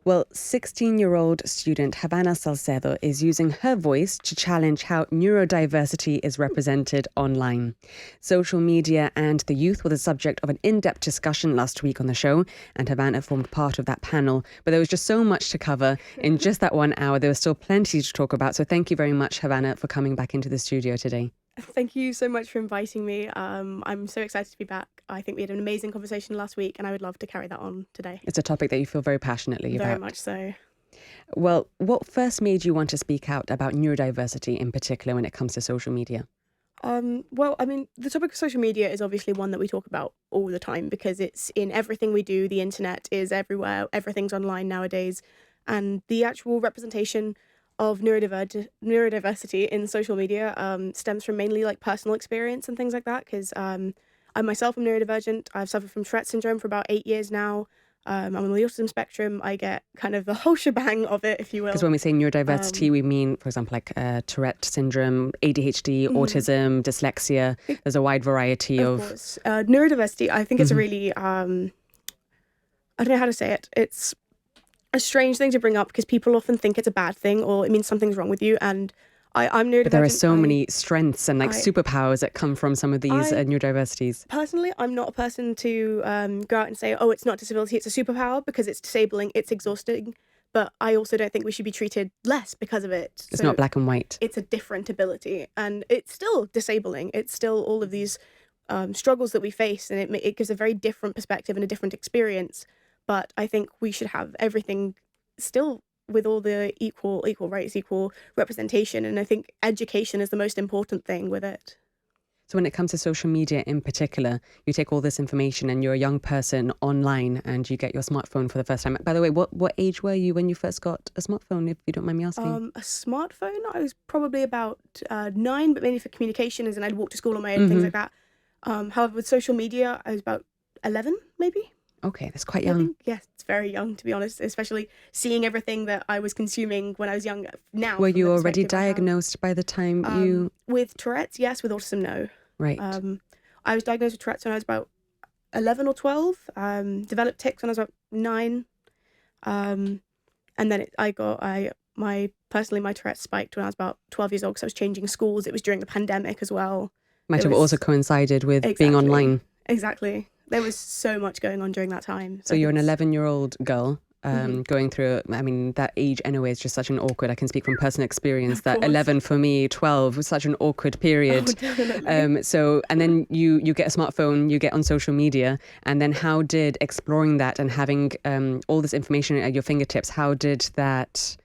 Well, 16-year-old student Havanna Salcedo is using her voice to challenge how neurodiversity is represented online. Social media and the youth were the subject of an in-depth discussion last week on the show, and Havanna formed part of that panel. But there was just so much to cover in just that 1 hour. There was still plenty to talk about. So thank you very much, Havanna, for coming back into the studio today. Thank you so much for inviting me. I'm so excited to be back. I think we had an amazing conversation last week and I would love to carry that on today. It's a topic that you feel very passionately about. Very much so. Well, what first made you want to speak out about neurodiversity in particular when it comes to social media? The topic of social media is obviously one that we talk about all the time because it's in everything we do. The internet is everywhere. Everything's online nowadays. And the actual representation of neurodiversity in social media stems from mainly like personal experience and things like that because I myself am neurodivergent. I've suffered from Tourette syndrome for about 8 years now. I'm on the autism spectrum. I get kind of the whole shebang of it, if you will. Because when we say neurodiversity, we mean, for example, like Tourette syndrome, ADHD, autism, dyslexia. There's a wide variety of... Of course. Neurodiversity, I think it's a really... I don't know how to say it. It's a strange thing to bring up because people often think it's a bad thing or it means something's wrong with you. And I'm neurodivergent. But there are so many strengths and superpowers that come from some of these neurodiversities. Personally, I'm not a person to go out and say, oh, it's not disability, it's a superpower because it's disabling, it's exhausting. But I also don't think we should be treated less because of it. It's not black and white. It's a different ability and it's still disabling. It's still all of these struggles that we face and it gives a very different perspective and a different experience. But I think we should have everything still with all the equal rights, equal representation. And I think education is the most important thing with it. So when it comes to social media in particular, you take all this information and you're a young person online and you get your smartphone for the first time. By the way, what age were you when you first got a smartphone, if you don't mind me asking? A smartphone? I was probably about 9, but mainly for communication, as in I'd walk to school on my own, things like that. However, with social media, I was about 11, maybe. Okay, that's quite young. Yes, it's very young, to be honest, especially seeing everything that I was consuming when I was young. Now, were you already diagnosed by the time you... With Tourette's, yes. With autism, no. Right. I was diagnosed with Tourette's when I was about 11 or 12. Developed tics when I was about 9. And then my Tourette's spiked when I was about 12 years old because I was changing schools. It was during the pandemic as well. Might have also coincided with being online. Exactly. There was so much going on during that time. So you're an 11-year-old girl going through, that age anyway is just such an awkward, I can speak from personal experience, that 11 for me, 12 was such an awkward period. Oh, definitely. And then you get a smartphone, you get on social media, and then how did exploring that and having all this information at your fingertips, how did that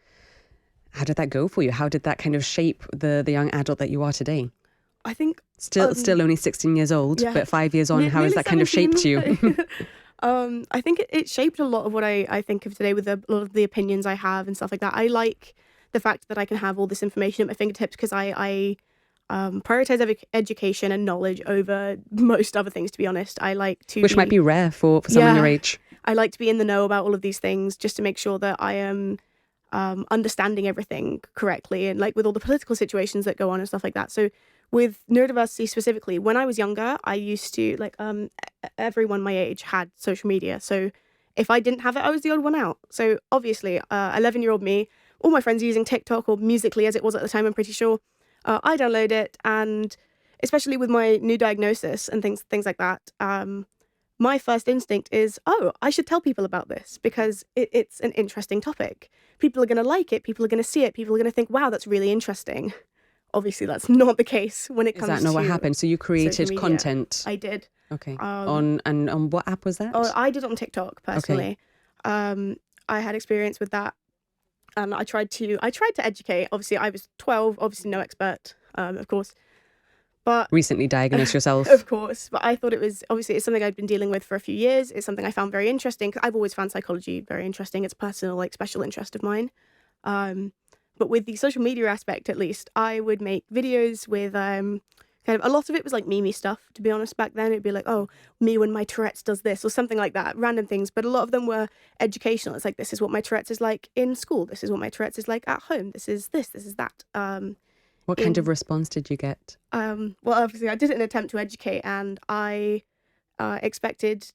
go for you? How did that kind of shape the young adult that you are today? I think still only 16 years old, but 5 years on, how has that kind of shaped you? I think it shaped a lot of what I think of today with a lot of the opinions I have and stuff like that. I like the fact that I can have all this information at my fingertips because I prioritize education and knowledge over most other things, to be honest. I like to... Which might be rare for someone your age. I like to be in the know about all of these things just to make sure that I am understanding everything correctly and like with all the political situations that go on and stuff like that. So with neurodiversity specifically, when I was younger, I used to, everyone my age had social media. So if I didn't have it, I was the odd one out. So obviously, 11-year-old me, all my friends are using TikTok or Musical.ly as it was at the time, I'm pretty sure. I download it, and especially with my new diagnosis and things like that, my first instinct is, I should tell people about this because it's an interesting topic. People are going to like it. People are going to see it. People are going to think, wow, that's really interesting. Obviously, that's not the case when it comes to... Is that not what happened? So you created content? I did. Okay. On what app was that? I did it on TikTok, personally. Okay. I had experience with that. And I tried to educate. Obviously, I was 12, obviously no expert, of course. But recently diagnosed yourself? Of course. But I thought it's something I'd been dealing with for a few years. It's something I found very interesting. I've always found psychology very interesting. It's a personal, special interest of mine. But with the social media aspect, at least, I would make videos with kind of a lot of it was like meme stuff, to be honest. Back then, it'd be like, oh, me when my Tourette's does this or something like that, random things. But a lot of them were educational. It's like, this is what my Tourette's is like in school. This is what my Tourette's is like at home. This is that. What kind of response did you get? Well, obviously, I did it in an attempt to educate, and I expected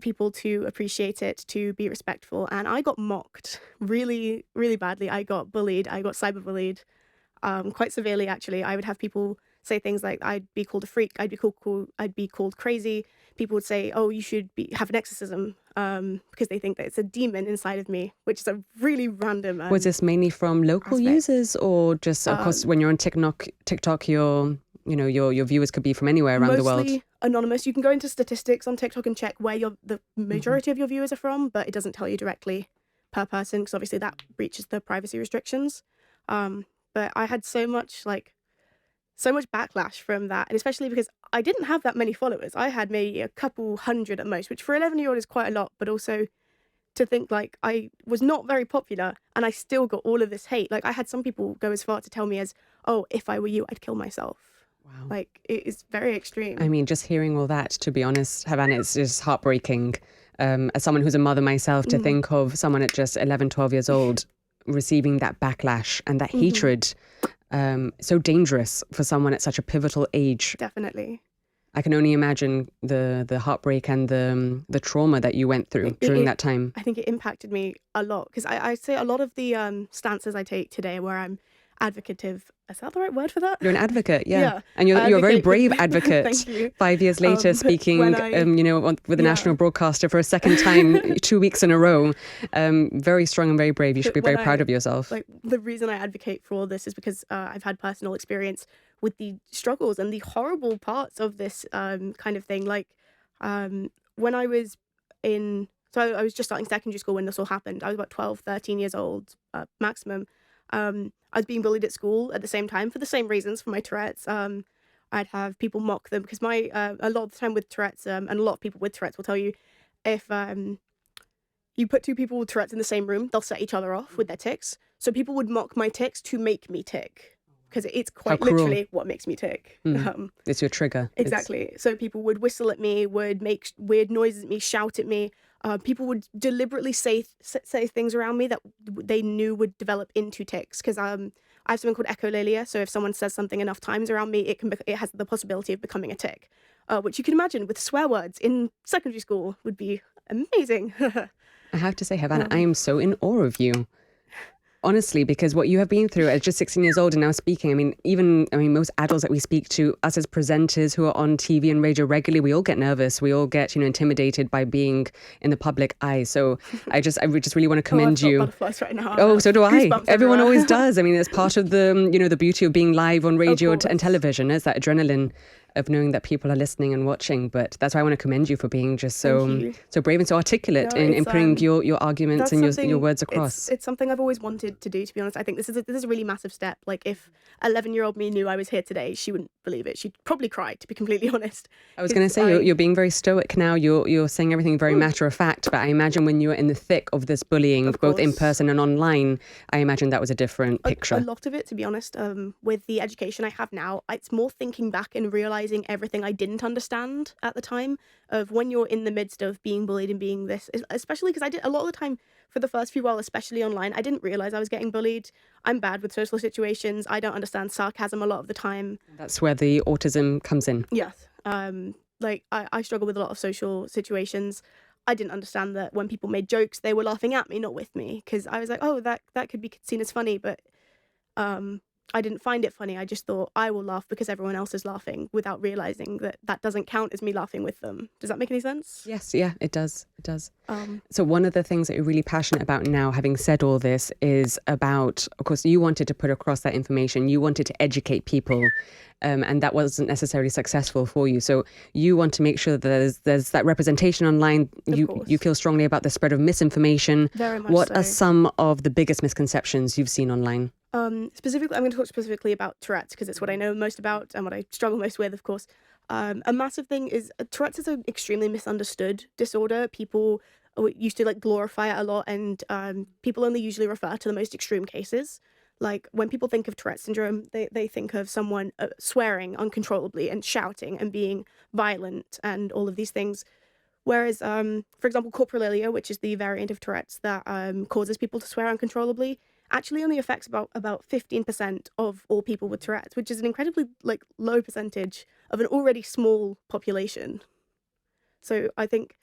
people to appreciate it, to be respectful. And I got mocked really, really badly. I got bullied. I got cyberbullied quite severely, actually. I would have people say things like I'd be called a freak. I'd be called crazy. People would say, "Oh, you should have an exorcism," because they think that it's a demon inside of me, which is a really random. Was this mainly from local aspect. users, or just, of course, when you're on TikTok, your viewers could be from anywhere around the world? Mostly anonymous. You can go into statistics on TikTok and check where the majority of your viewers are from, but it doesn't tell you directly per person because obviously that breaches the privacy restrictions. But I had so much backlash from that, and especially because I didn't have that many followers. I had maybe a couple hundred at most, which for 11-year-old is quite a lot, but also to think like I was not very popular and I still got all of this hate. Like I had some people go as far to tell me as, "Oh, if I were you, I'd kill myself." Wow. Like it is very extreme. I mean, just hearing all that, to be honest, Havannah, it's just heartbreaking. As someone who's a mother myself, to think of someone at just 11, 12 years old receiving that backlash and that hatred, so dangerous for someone at such a pivotal age. Definitely. I can only imagine the heartbreak and the trauma that you went through during that time. I think it impacted me a lot because I say a lot of the stances I take today where I'm advocative. Is that the right word for that? You're an advocate, yeah. Yeah. And you're a very brave advocate. Thank you. 5 years later, speaking, with a national broadcaster for a second time, 2 weeks in a row. Very strong and very brave. You should be very proud of yourself. Like the reason I advocate for all this is because I've had personal experience with the struggles and the horrible parts of this kind of thing. Like when I was I was just starting secondary school when this all happened. I was about 12, 13 years old maximum. I was being bullied at school at the same time for the same reasons, for my Tourette's. I'd have people mock them because a lot of the time with Tourette's, and a lot of people with Tourette's will tell you if you put two people with Tourette's in the same room, they'll set each other off with their tics. So people would mock my tics to make me tick because it's quite literally what makes me tick. It's your trigger. Exactly. So people would whistle at me, would make weird noises at me, shout at me. People would deliberately say things around me that they knew would develop into tics because I have something called echolalia. So if someone says something enough times around me, it has the possibility of becoming a tic, which you can imagine with swear words in secondary school would be amazing. I have to say, Havannah, I am so in awe of you. Honestly, because what you have been through at just 16 years old and now speaking, most adults that we speak to, us as presenters who are on TV and radio regularly, we all get nervous. We all get, intimidated by being in the public eye. So I just really want to commend you. I've got butterflies right now. Oh, so do I. Goosebumps Everyone everywhere. always does. I mean, it's part of the beauty of being live on radio and television. It's that adrenaline of knowing that people are listening and watching. But that's why I want to commend you for being just so brave and so articulate in putting your arguments and your words across. It's something I've always wanted to do, to be honest. I think this is a really massive step. Like if 11-year-old me knew I was here today, she wouldn't believe it. She'd probably cry, to be completely honest. I was going to say, you're being very stoic now. You're saying everything very matter of fact. But I imagine when you were in the thick of this bullying, both in person and online, I imagine that was a different picture. A lot of it, to be honest, with the education I have now, it's more thinking back and realising everything I didn't understand at the time of when you're in the midst of being bullied and being this, especially because I did a lot of the time for the first few while, especially online, I didn't realise I was getting bullied. I'm bad with social situations. I don't understand sarcasm a lot of the time. That's where the autism comes in. Yes. I struggle with a lot of social situations. I didn't understand that when people made jokes, they were laughing at me, not with me, because I was like, oh, that could be seen as funny, but I didn't find it funny. I just thought I will laugh because everyone else is laughing without realising that doesn't count as me laughing with them. Does that make any sense? Yes, yeah, it does. It does. So one of the things that you're really passionate about now, having said all this, is about, of course, you wanted to put across that information. You wanted to educate people, and that wasn't necessarily successful for you. So you want to make sure that there's that representation online. You feel strongly about the spread of misinformation. Very much What so. are some of the biggest misconceptions you've seen online? Specifically, I'm going to talk specifically about Tourette's because it's what I know most about and what I struggle most with, of course. A massive thing is Tourette's is an extremely misunderstood disorder. People used to glorify it a lot, and people only usually refer to the most extreme cases. Like when people think of Tourette's syndrome, they think of someone swearing uncontrollably and shouting and being violent and all of these things. Whereas, for example, coprolalia, which is the variant of Tourette's that causes people to swear uncontrollably, actually only affects about 15% of all people with Tourette's, which is an incredibly low percentage of an already small population. So I think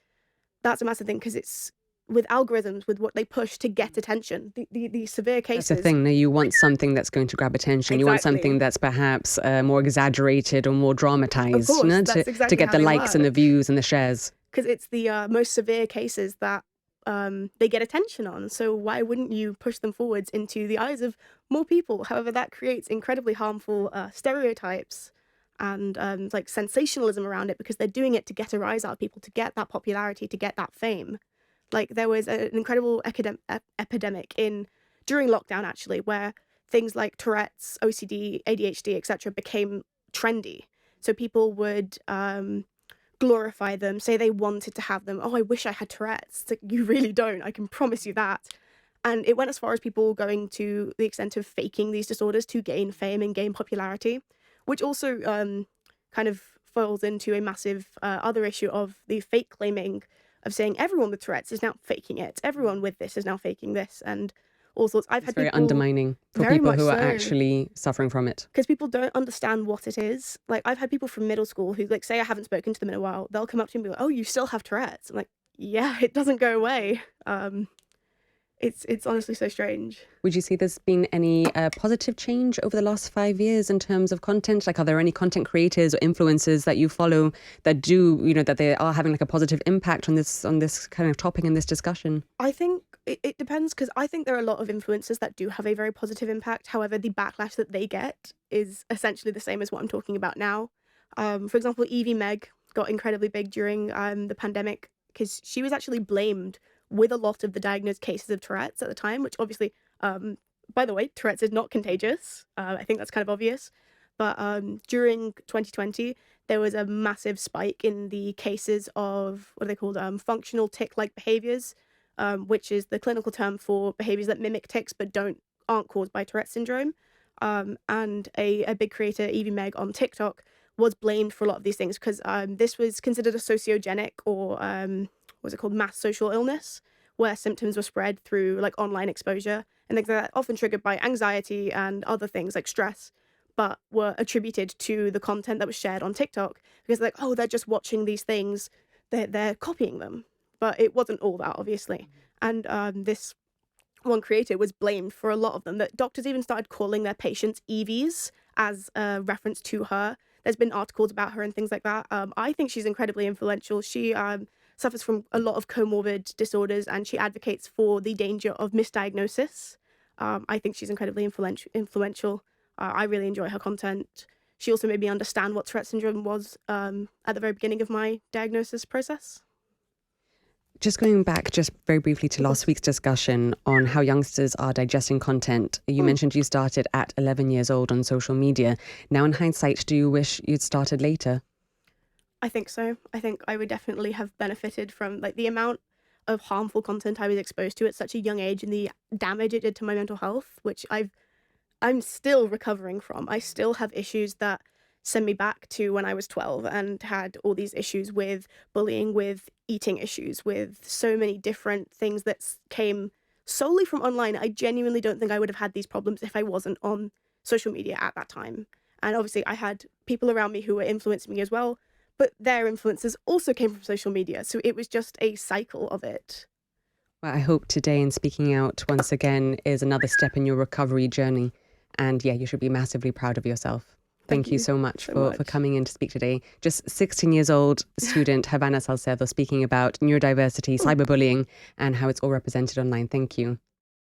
that's a massive thing, because it's with algorithms, with what they push to get attention, the severe cases. That's the thing. No, you want something that's going to grab attention. You want something Exactly. that's perhaps more exaggerated or more dramatized, Of course, no? that's to exactly get how the they likes and the work. views and the shares. Because it's the most severe cases that they get attention on. So why wouldn't you push them forwards into the eyes of more people? However, that creates incredibly harmful stereotypes and like sensationalism around it, because they're doing it to get a rise out of people, to get that popularity, to get that fame. Like, there was an incredible epidemic during lockdown, actually, where things like Tourette's, OCD, ADHD, etc. became trendy. So people would glorify them, say they wanted to have them. Oh, I wish I had Tourette's. It's like, you really don't. I can promise you that. And it went as far as people going to the extent of faking these disorders to gain fame and gain popularity, which also kind of falls into a massive other issue of the fake claiming, of saying everyone with Tourette's is now faking it. Everyone with this is now faking this, and all sorts. I've had Very people undermining for very people much who are so, actually suffering from it. because people don't understand what it is. Like, I've had people from middle school who, like, say I haven't spoken to them in a while. They'll come up to me and be like, "Oh, you still have Tourette's?" I'm like, "Yeah, it doesn't go away." It's honestly so strange. Would you see there's been any positive change over the last 5 years in terms of content? Like, are there any content creators or influencers that you follow that do, that they are having like a positive impact on this kind of topic in this discussion? I think it depends, because I think there are a lot of influencers that do have a very positive impact. However, the backlash that they get is essentially the same as what I'm talking about now. For example, Evie Meg got incredibly big during the pandemic, because she was actually blamed with a lot of the diagnosed cases of Tourette's at the time, which obviously, by the way, Tourette's is not contagious. I think that's kind of obvious. But during 2020, there was a massive spike in the cases of, what are they called, functional tic-like behaviors, which is the clinical term for behaviors that mimic tics but aren't caused by Tourette's syndrome. And a big creator, Evie Meg, on TikTok was blamed for a lot of these things, because this was considered a sociogenic, or what's it called, mass social illness, where symptoms were spread through like online exposure and things like that, often triggered by anxiety and other things like stress, but were attributed to the content that was shared on TikTok, because like, oh, they're just watching these things, they're copying them. But it wasn't all that, obviously. And this one creator was blamed for a lot of them, that doctors even started calling their patients Evies as a reference to her. There's been articles about her and things like that. I think she's incredibly influential. She suffers from a lot of comorbid disorders, and she advocates for the danger of misdiagnosis. I think she's incredibly influential. I really enjoy her content. She also made me understand what Tourette syndrome was at the very beginning of my diagnosis process. Just going back just very briefly to last week's discussion on how youngsters are digesting content. You mentioned you started at 11 years old on social media. Now, in hindsight, do you wish you'd started later? I think so. I think I would definitely have benefited from like the amount of harmful content I was exposed to at such a young age, and the damage it did to my mental health, which I'm still recovering from. I still have issues that send me back to when I was 12 and had all these issues with bullying, with eating issues, with so many different things that came solely from online. I genuinely don't think I would have had these problems if I wasn't on social media at that time. And obviously I had people around me who were influencing me as well, but their influences also came from social media. So it was just a cycle of it. Well, I hope today in speaking out once again is another step in your recovery journey. And yeah, you should be massively proud of yourself. Thank you so much for coming in to speak today. Just 16 years old student Havanna Salcedo speaking about neurodiversity, cyberbullying, and how it's all represented online. Thank you.